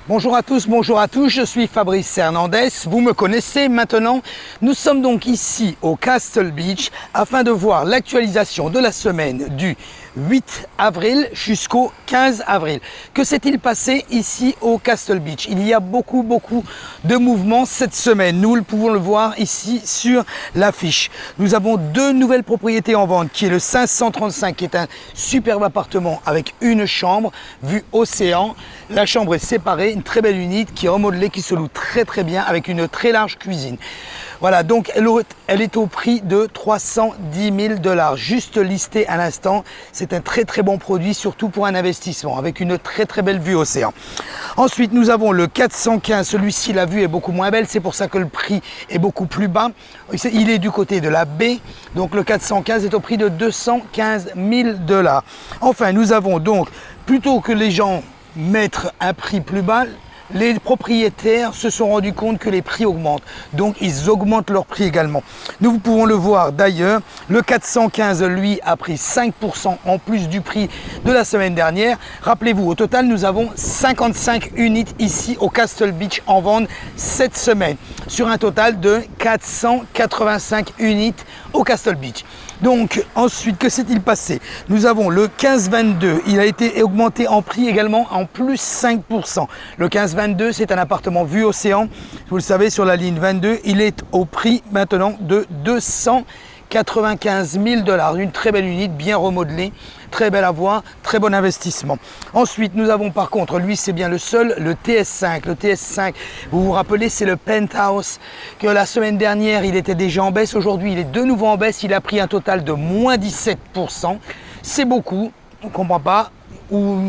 Bonjour à tous, je suis Fabrice Hernandez, vous me connaissez maintenant. Nous sommes donc ici au Castle Beach afin de voir l'actualisation de la semaine du 8 avril jusqu'au 15 avril. Que s'est-il passé ici au Castle Beach? Il y a beaucoup de mouvements cette semaine. Nous pouvons le voir ici sur l'affiche. Nous avons deux nouvelles propriétés en vente qui est le 535 qui est un superbe appartement avec une chambre vue océan. La chambre est séparée, une très belle unité qui est remodelée, qui se loue très bien avec une très large cuisine. Voilà, donc elle est au prix de 310 000 $, juste listé à l'instant. C'est un très bon produit, surtout pour un investissement, avec une très belle vue océan. Ensuite, nous avons le 415, celui-ci, la vue est beaucoup moins belle, c'est pour ça que le prix est beaucoup plus bas. Il est du côté de la baie, donc le 415 est au prix de 215 000 $. Enfin, nous avons donc, plutôt que les gens mettre un prix plus bas, les propriétaires se sont rendus compte que les prix augmentent, donc ils augmentent leur prix également. Nous pouvons le voir d'ailleurs, le 415 lui a pris 5% en plus du prix de la semaine dernière. Rappelez-vous, au total nous avons 55 unités ici au Castle Beach en vente cette semaine, sur un total de 485 unités au Castle Beach. Donc ensuite, que s'est-il passé? Nous avons le 1522, il a été augmenté en prix également en plus 5%. Le 1522, c'est un appartement vue océan, vous le savez, sur la ligne 22, il est au prix maintenant de 295 000 $, une très belle unité, bien remodelée, très belle à voir, très bon investissement. Ensuite, nous avons par contre, lui c'est bien le seul, le TS5. Le TS5, vous vous rappelez, c'est le penthouse que la semaine dernière, il était déjà en baisse. Aujourd'hui, il est de nouveau en baisse. Il a pris un total de moins 17%. C'est beaucoup, on ne comprend pas, ou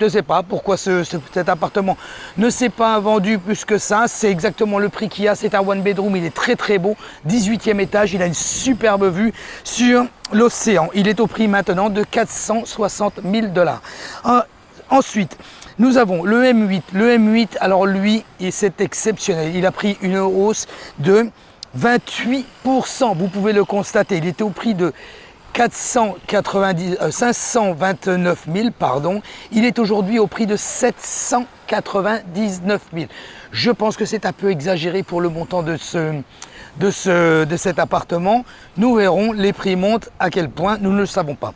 je ne sais pas pourquoi cet appartement ne s'est pas vendu plus que ça. C'est exactement le prix qu'il y a. C'est un one bedroom, il est très beau. 18e étage, il a une superbe vue sur l'océan. Il est au prix maintenant de 460 000 $. Ensuite, nous avons le M8. Le M8, alors lui, c'est exceptionnel. Il a pris une hausse de 28%. Vous pouvez le constater. Il était au prix de 529 000, pardon. Il est aujourd'hui au prix de 799 000. Je pense que c'est un peu exagéré pour le montant de cet appartement. Nous verrons, les prix montent à quel point, nous ne le savons pas.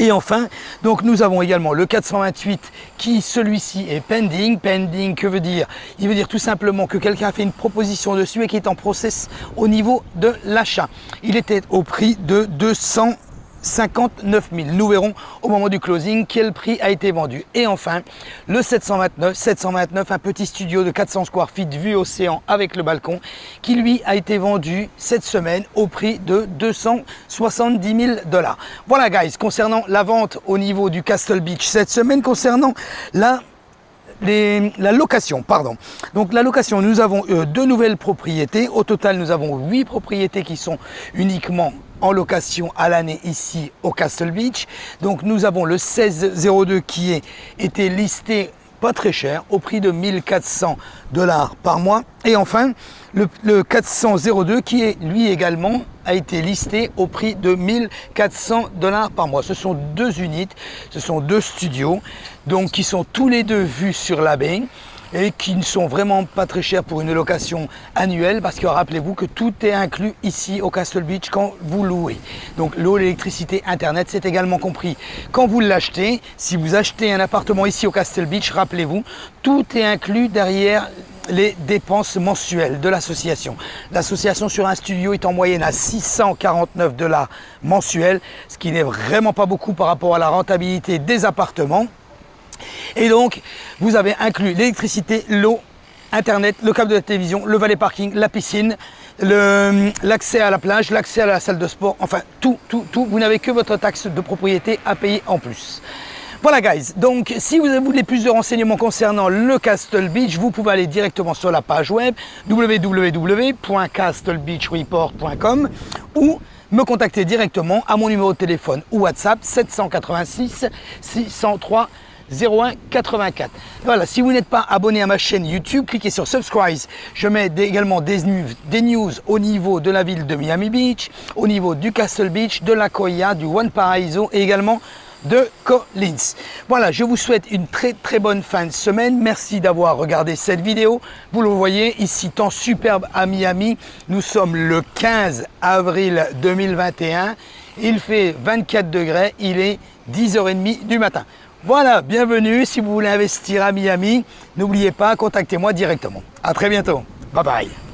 Et enfin, donc nous avons également le 428 qui, celui-ci, est pending. Pending, que veut dire? Il veut dire tout simplement que quelqu'un a fait une proposition dessus et qui est en process au niveau de l'achat. Il était au prix de 259 000. Nous verrons au moment du closing quel prix a été vendu. Et enfin, le 729, un petit studio de 400 square feet vue océan avec le balcon, qui lui a été vendu cette semaine au prix de 270 000 $. Voilà guys, concernant la vente au niveau du Castle Beach cette semaine, concernant la location, pardon. Donc la location, nous avons deux nouvelles propriétés. Au total, nous avons 8 propriétés qui sont uniquement en location à l'année ici au Castle Beach. Donc nous avons le 1602 qui a été listé pas très cher, au prix de 1400 $ par mois. Et enfin, le 402 qui est lui également a été listé au prix de 1400 $ par mois. Ce sont deux unités, ce sont deux studios, donc qui sont tous les deux vus sur la baie et qui ne sont vraiment pas très chers pour une location annuelle, parce que rappelez-vous que tout est inclus ici au Castle Beach quand vous louez. Donc l'eau, l'électricité, internet, c'est également compris quand vous l'achetez. Si vous achetez un appartement ici au Castle Beach, rappelez-vous, tout est inclus derrière les dépenses mensuelles de l'association. L'association sur un studio est en moyenne à 649 $ mensuels, ce qui n'est vraiment pas beaucoup par rapport à la rentabilité des appartements. Et donc, vous avez inclus l'électricité, l'eau, internet, le câble de la télévision, le valet parking, la piscine, l'accès à la plage, l'accès à la salle de sport, enfin tout. Vous n'avez que votre taxe de propriété à payer en plus. Voilà guys, donc si vous voulez plus de renseignements concernant le Castle Beach, vous pouvez aller directement sur la page web www.castlebeachreport.com ou me contacter directement à mon numéro de téléphone ou WhatsApp 786 603 0184. Voilà, si vous n'êtes pas abonné à ma chaîne YouTube, cliquez sur Subscribe. Je mets également des news au niveau de la ville de Miami Beach, au niveau du Castle Beach, de la Coya, du One Paraiso et également de Collins. Voilà, je vous souhaite une très bonne fin de semaine. Merci d'avoir regardé cette vidéo. Vous le voyez, ici, temps superbe à Miami. Nous sommes le 15 avril 2021. Il fait 24 degrés, il est 10h30 du matin. Voilà, bienvenue. Si vous voulez investir à Miami, n'oubliez pas, contactez-moi directement. À très bientôt. Bye bye.